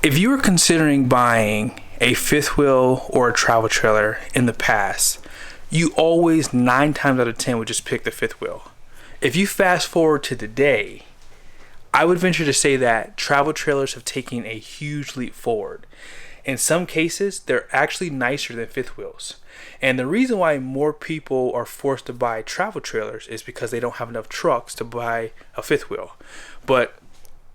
If you were considering buying a fifth wheel or a travel trailer in the past, you always 9 times out of 10 would just pick the fifth wheel. If you fast forward to today, I would venture to say that travel trailers have taken a huge leap forward. In some cases, they're actually nicer than fifth wheels. And the reason why more people are forced to buy travel trailers is because they don't have enough trucks to buy a fifth wheel. But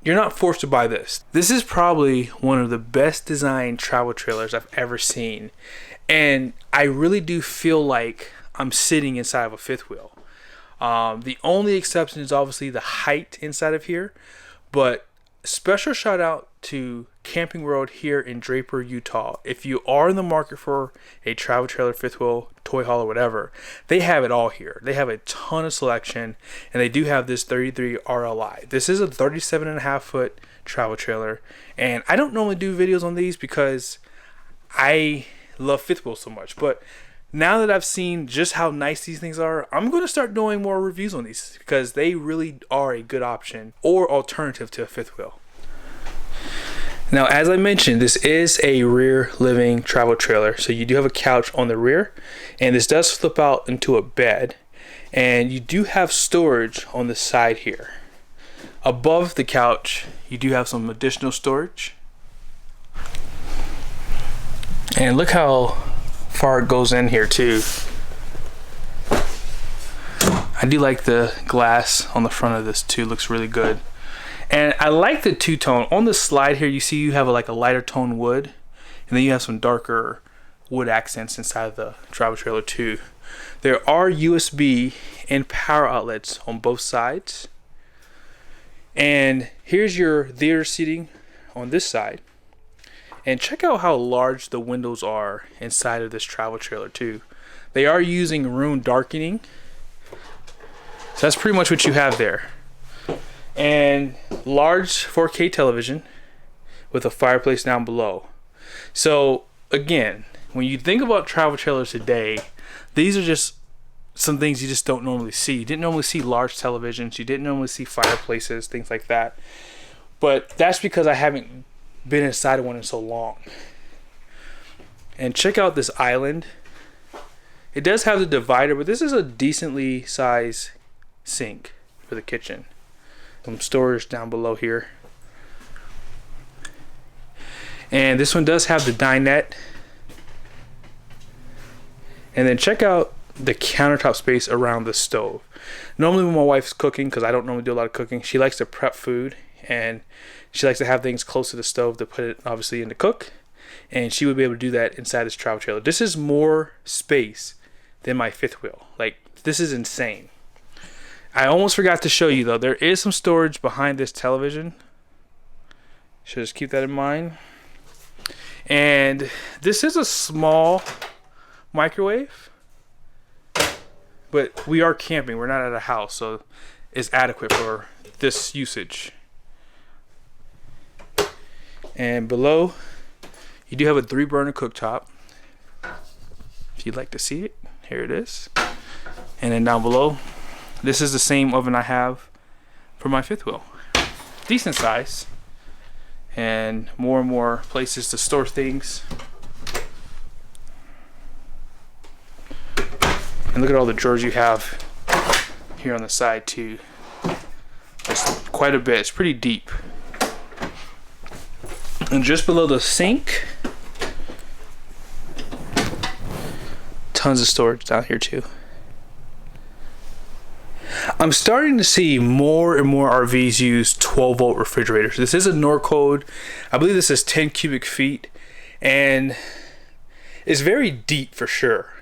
you're not forced to buy this. This is probably one of the best designed travel trailers I've ever seen. And I really do feel like I'm sitting inside of a fifth wheel. The only exception is obviously the height inside of here. But special shout out to Camping World here in Draper, Utah. If you are in the market for a travel trailer, fifth wheel, toy haul, or whatever, they have it all here. They have a ton of selection, and they do have this 33RLI. This is a 37.5 foot travel trailer, and I don't normally do videos on these because I love fifth wheels so much, but now that I've seen just how nice these things are, I'm going to start doing more reviews on these because they really are a good option or alternative to a fifth wheel. Now, as I mentioned, this is a rear living travel trailer. So you do have a couch on the rear, and this does flip out into a bed. And you do have storage on the side here. Above the couch, you do have some additional storage. And look how far it goes in here too. I do like the glass on the front of this too, looks really good. And I like the two-tone. On the slide here, you see you have like a lighter tone wood, and then you have some darker wood accents inside of the travel trailer too. There are USB and power outlets on both sides. And here's your theater seating on this side. And check out how large the windows are inside of this travel trailer too. They are using room darkening. So that's pretty much what you have there. And large 4K television with a fireplace down below. So again, when you think about travel trailers today, these are just some things you just don't normally see. You didn't normally see large televisions, you didn't normally see fireplaces, things like that. But that's because I haven't been inside of one in so long. And check out this island. It does have the divider, but this is a decently sized sink for the kitchen. Some storage down below here. And this one does have the dinette. And then check out the countertop space around the stove. Normally when my wife's cooking, because I don't normally do a lot of cooking, she likes to prep food, and she likes to have things close to the stove to put it obviously in to cook. And she would be able to do that inside this travel trailer. This is more space than my fifth wheel. Like, this is insane. I almost forgot to show you though, there is some storage behind this television. Should just keep that in mind. And this is a small microwave, but we are camping, we're not at a house, so it's adequate for this usage. And below, you do have a 3-burner cooktop. If you'd like to see it, here it is. And then down below, this is the same oven I have for my fifth wheel. Decent size. And more places to store things. And look at all the drawers you have here on the side too. It's quite a bit. It's pretty deep. And just below the sink, tons of storage down here too. I'm starting to see more and more RVs use 12-volt refrigerators. This is a Norcode. I believe this is 10 cubic feet, and it's very deep for sure.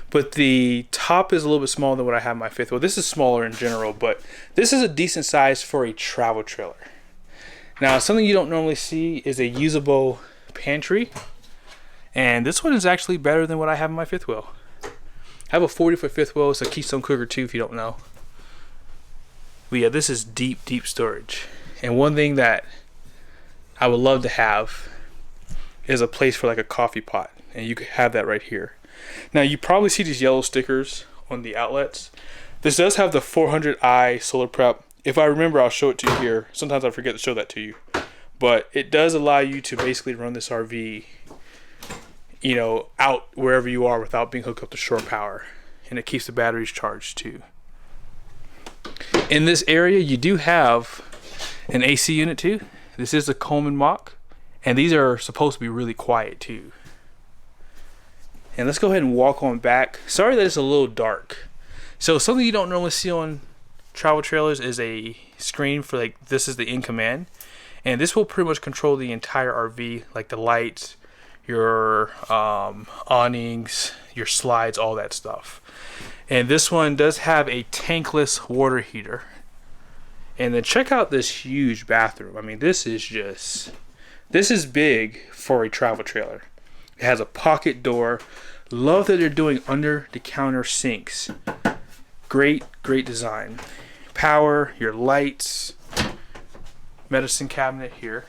But the top is a little bit smaller than what I have in my fifth wheel. This is smaller in general, but this is a decent size for a travel trailer. Now, something you don't normally see is a usable pantry, and this one is actually better than what I have in my fifth wheel. I have a 40-foot fifth wheel. It's a Keystone Cougar 2 if you don't know. But yeah, this is deep storage. And one thing that I would love to have is a place for like a coffee pot, and you could have that right here. Now, you probably see these yellow stickers on the outlets. This does have the 400i solar prep. If I remember, I'll show it to you here. Sometimes I forget to show that to you. but it does allow you to basically run this RV, you know, out wherever you are without being hooked up to shore power, and it keeps the batteries charged too. In this area, you do have an AC unit too. This is a Coleman Mach, and these are supposed to be really quiet too. And let's go ahead and walk on back. Sorry that it's a little dark. So something you don't normally see on travel trailers is a screen for, like, this is the in command, and this will pretty much control the entire RV, like the lights, your awnings, your slides, all that stuff. And this one does have a tankless water heater. And then check out this huge bathroom. I mean, this is big for a travel trailer. It has a pocket door. Love that they're doing under the counter sinks. Great design. Power, your lights, medicine cabinet here.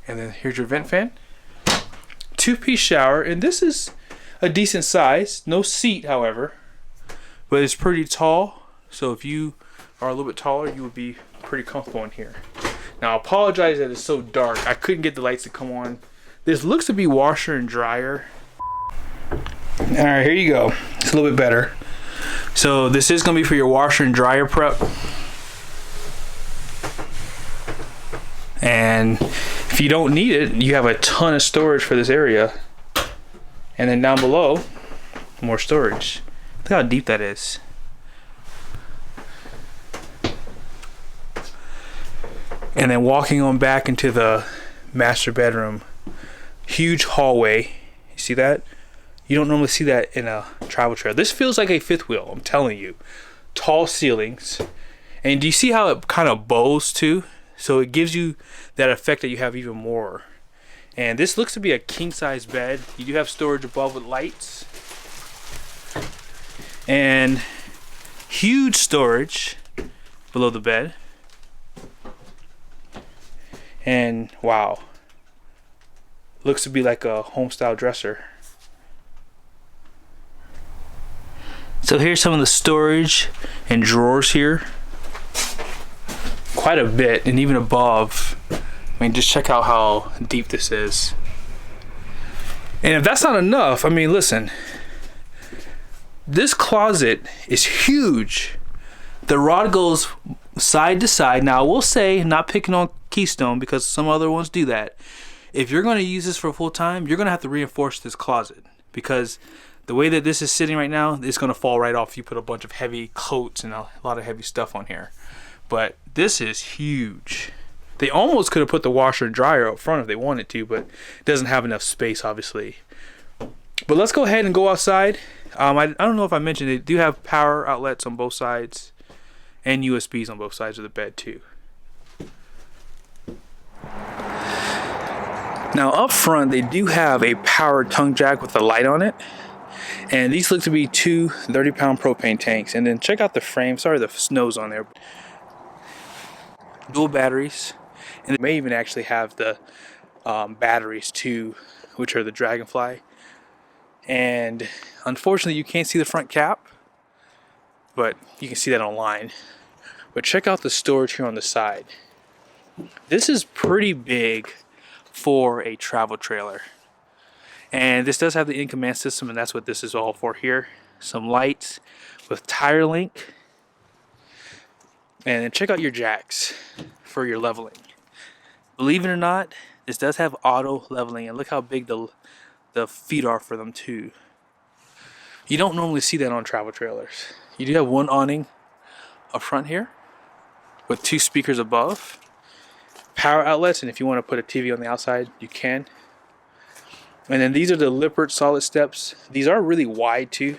And then here's your vent fan. 2-piece shower, and this is a decent size. No seat, however, but it's pretty tall. So if you are a little bit taller, you would be pretty comfortable in here. Now, I apologize that it's so dark. I couldn't get the lights to come on. This looks to be washer and dryer. All right, here you go. It's a little bit better. So this is going to be for your washer and dryer prep. And if you don't need it, you have a ton of storage for this area. And then down below, more storage. Look how deep that is. And then walking on back into the master bedroom, huge hallway. You see that? You don't normally see that in a travel trailer. This feels like a fifth wheel, I'm telling you. Tall ceilings. And do you see how it kind of bows too? So it gives you that effect that you have even more. And this looks to be a king size bed. You do have storage above with lights. And huge storage below the bed. And wow, looks to be like a home style dresser. So here's some of the storage and drawers here. Quite a bit, and even above. I mean, just check out how deep this is. And if that's not enough, I mean, listen, this closet is huge. The rod goes side to side. Now, I will say, not picking on Keystone because some other ones do that. If you're going to use this for full time, you're going to have to reinforce this closet, because the way that this is sitting right now, it's going to fall right off if you put a bunch of heavy coats and a lot of heavy stuff on here. But this is huge. They almost could have put the washer and dryer up front if they wanted to, but it doesn't have enough space, obviously. But let's go ahead and go outside. I don't know if I mentioned, they do have power outlets on both sides and USBs on both sides of the bed too. Now up front, they do have a power tongue jack with a light on it. And these look to be two 30-pound propane tanks. And then check out the frame. Sorry, the snow's on there. Dual batteries. And they may even actually have the batteries too, which are the Dragonfly. And unfortunately, you can't see the front cap, but you can see that online. But check out the storage here on the side. This is pretty big for a travel trailer. And this does have the in-command system, and that's what this is all for here. Some lights with tire link. And then check out your jacks for your leveling. Believe it or not, this does have auto leveling, and look how big the feet are for them too. You don't normally see that on travel trailers. You do have one awning up front here with two speakers above, power outlets, and if you want to put a TV on the outside, you can. And then these are the Lippert solid steps. These are really wide too,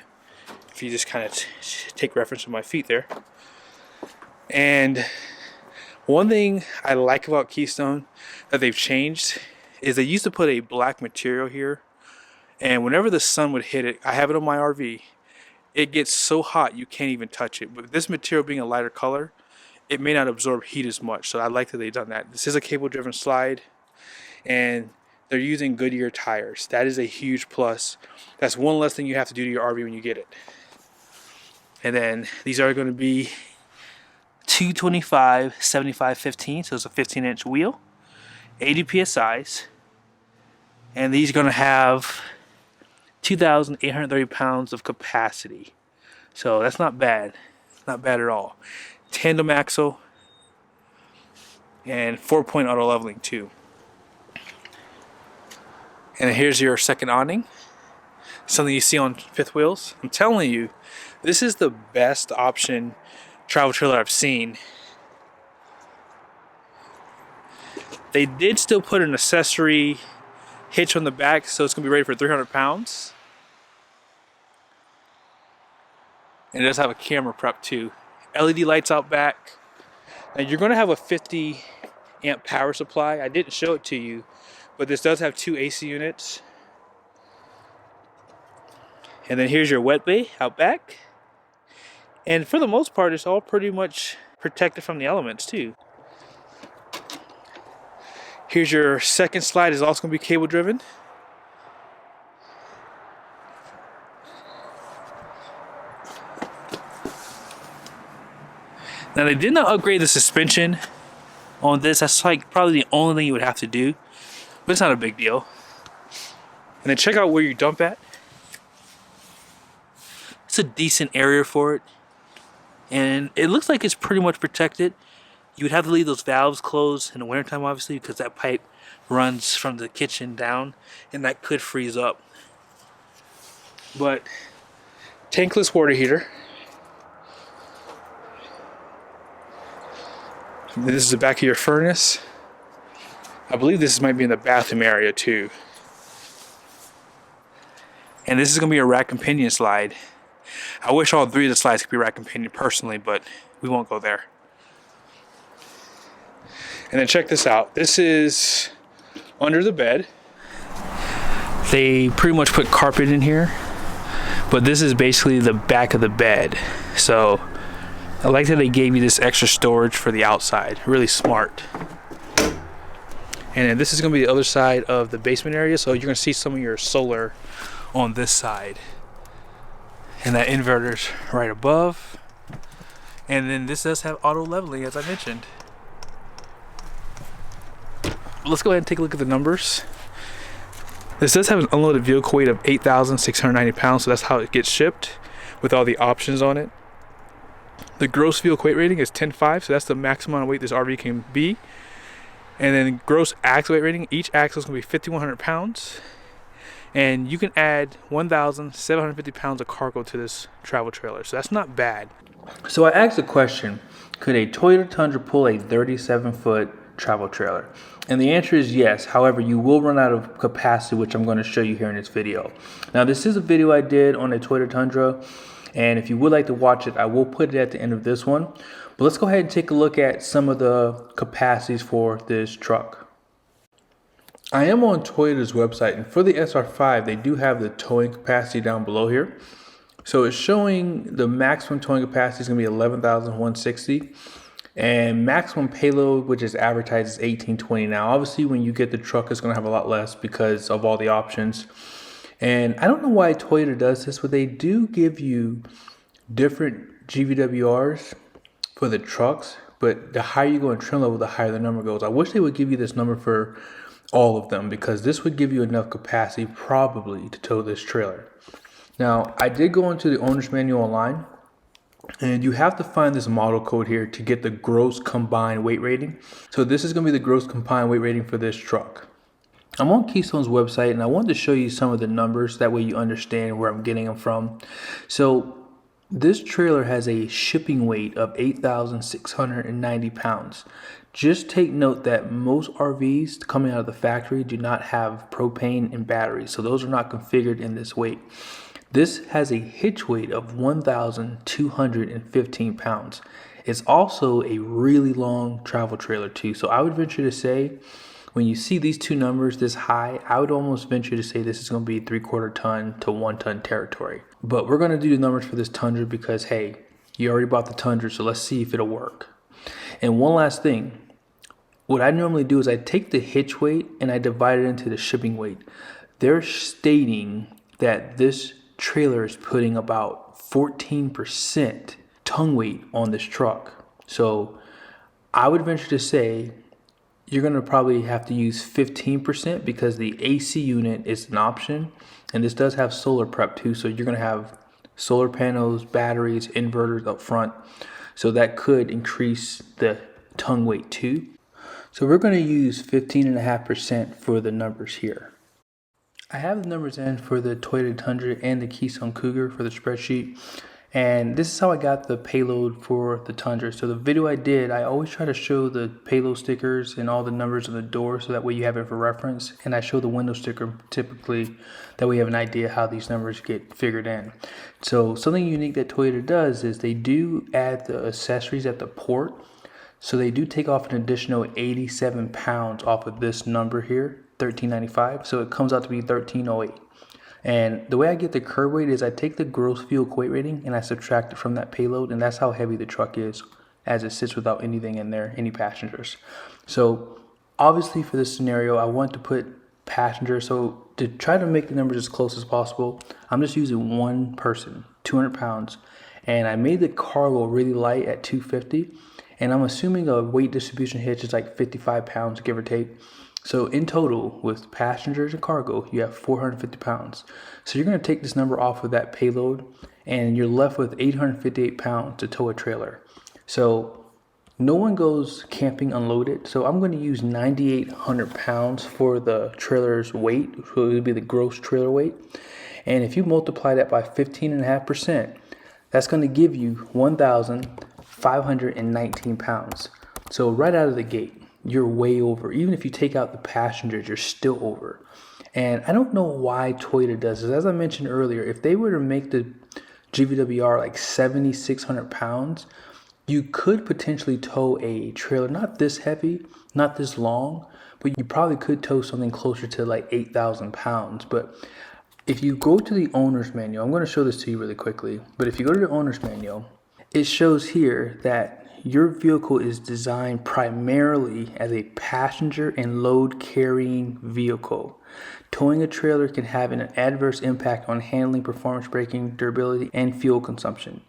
if you just kind of take reference to my feet there. And one thing I like about Keystone that they've changed is they used to put a black material here, and whenever the sun would hit it, I have it on my RV, it gets so hot you can't even touch it. But this material being a lighter color, it may not absorb heat as much, so I like that they've done that. This is a cable driven slide, and they're using Goodyear tires. That is a huge plus. That's one less thing you have to do to your RV when you get it. And then these are going to be 225 75 15, so it's a 15-inch wheel. 80 psi's, and these are going to have 2,830 pounds of capacity. So that's not bad. Not bad at all. Tandem axle and 4-point auto leveling too. And here's your second awning. Something you see on fifth wheels. I'm telling you, this is the best option travel trailer I've seen. They did still put an accessory hitch on the back, so it's going to be ready for 300 pounds. And it does have a camera prep too. LED lights out back. Now you're going to have a 50 amp power supply. I didn't show it to you, but this does have 2 AC units. And then here's your wet bay out back. And for the most part, it's all pretty much protected from the elements too. Here's your second slide, is also going to be cable driven. Now they did not upgrade the suspension on this. That's like probably the only thing you would have to do, but it's not a big deal. And then check out where you dump at. It's a decent area for it, and it looks like it's pretty much protected. You would have to leave those valves closed in the wintertime, obviously, because that pipe runs from the kitchen down, and that could freeze up. But tankless water heater. This is the back of your furnace. I believe this might be in the bathroom area too. And this is going to be a rack and pinion slide. I wish all 3 of the slides could be rack and pinion personally, but we won't go there. And then check this out. This is under the bed. They pretty much put carpet in here, but this is basically the back of the bed. So I like that they gave you this extra storage for the outside. Really smart. And then this is going to be the other side of the basement area, so you're going to see some of your solar on this side. And that inverter's right above. And then this does have auto leveling, as I mentioned. Let's go ahead and take a look at the numbers. This does have an unloaded vehicle weight of 8,690 pounds, so that's how it gets shipped with all the options on it. The gross vehicle weight rating is 10.5, so that's the maximum amount of weight this RV can be. And then gross axle weight rating, each axle is going to be 5,100 pounds. And you can add 1,750 pounds of cargo to this travel trailer, so that's not bad. So I asked the question, could a Toyota Tundra pull a 37-foot travel trailer? And the answer is yes. However, you will run out of capacity, which I'm going to show you here in this video. Now, this is a video I did on a Toyota Tundra, and if you would like to watch it, I will put it at the end of this one. But let's go ahead and take a look at some of the capacities for this truck. I am on Toyota's website, and for the SR5, they do have the towing capacity down below here. So it's showing the maximum towing capacity is going to be 11,160. And maximum payload, which is advertised, is 1820. Now, obviously, when you get the truck, it's going to have a lot less because of all the options. And I don't know why Toyota does this, but they do give you different GVWRs for the trucks. But the higher you go in trim level, the higher the number goes. I wish they would give you this number for all of them, because this would give you enough capacity probably to tow this trailer. Now, I did go into the owner's manual online, and you have to find this model code here to get the gross combined weight rating. So this is going to be the gross combined weight rating for this truck. I'm on Keystone's website, and I wanted to show you some of the numbers. That way you understand where I'm getting them from. So this trailer has a shipping weight of 8,690 pounds. Just take note that most RVs coming out of the factory do not have propane and batteries. So those are not configured in this weight. This has a hitch weight of 1,215 pounds. It's also a really long travel trailer too. So I would venture to say, when you see these two numbers this high, I would almost venture to say this is going to be 3/4 ton to 1 ton territory. But we're going to do the numbers for this Tundra because, hey, you already bought the Tundra, so let's see if it'll work. And one last thing. What I normally do is I take the hitch weight and I divide it into the shipping weight. They're stating that this trailer is putting about 14% tongue weight on this truck. So I would venture to say you're gonna probably have to use 15% because the AC unit is an option, and this does have solar prep too. So you're gonna have solar panels, batteries, inverters up front. So that could increase the tongue weight too. So we're gonna use 15.5% for the numbers here. I have the numbers in for the Toyota Tundra and the Keystone Cougar for the spreadsheet. And this is how I got the payload for the Tundra. So the video I did, I always try to show the payload stickers and all the numbers on the door so that way you have it for reference. And I show the window sticker typically, that way you have an idea how these numbers get figured in. So something unique that Toyota does is they do add the accessories at the port. So they do take off an additional 87 pounds off of this number here, 1395. So it comes out to be 1308. And the way I get the curb weight is I take the gross fuel weight rating and I subtract it from that payload, and that's how heavy the truck is as it sits without anything in there, any passengers. So obviously for this scenario, I want to put passengers. So to try to make the numbers as close as possible, I'm just using one person, 200 pounds. And I made the cargo really light at 250. And I'm assuming a weight distribution hitch is like 55 pounds, give or take. So in total, with passengers and cargo, you have 450 pounds. So you're going to take this number off of that payload, and you're left with 858 pounds to tow a trailer. So no one goes camping unloaded. So I'm going to use 9,800 pounds for the trailer's weight. So it would be the gross trailer weight. And if you multiply that by 15.5%, that's going to give you 1,519 pounds. So right out of the gate, you're way over. Even if you take out the passengers, you're still over. And I don't know why Toyota does this. As I mentioned earlier, if they were to make the GVWR like 7,600 pounds, you could potentially tow a trailer, not this heavy, not this long, but you probably could tow something closer to like 8,000 pounds. But if you go to the owner's manual, I'm going to show this to you really quickly, but if you go to the owner's manual, it shows here that your vehicle is designed primarily as a passenger and load carrying vehicle. Towing a trailer can have an adverse impact on handling, performance, braking, durability, and fuel consumption.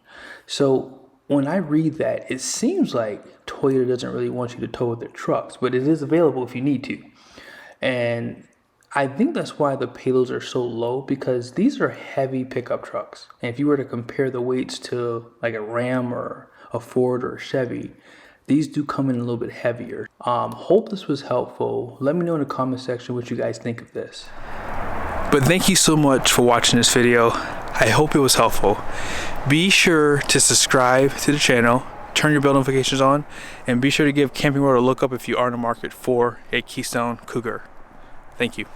So when I read that, it seems like Toyota doesn't really want you to tow their trucks, but it is available if you need to. And I think that's why the payloads are so low, because these are heavy pickup trucks. And if you were to compare the weights to like a Ram or a Ford or a Chevy, these do come in a little bit heavier. Hope this was helpful. Let me know in the comment section what you guys think of this. But thank you so much for watching this video. I hope it was helpful. Be sure to subscribe to the channel, turn your bell notifications on, and be sure to give Camping World a look up if you are in the market for a Keystone Cougar. Thank you.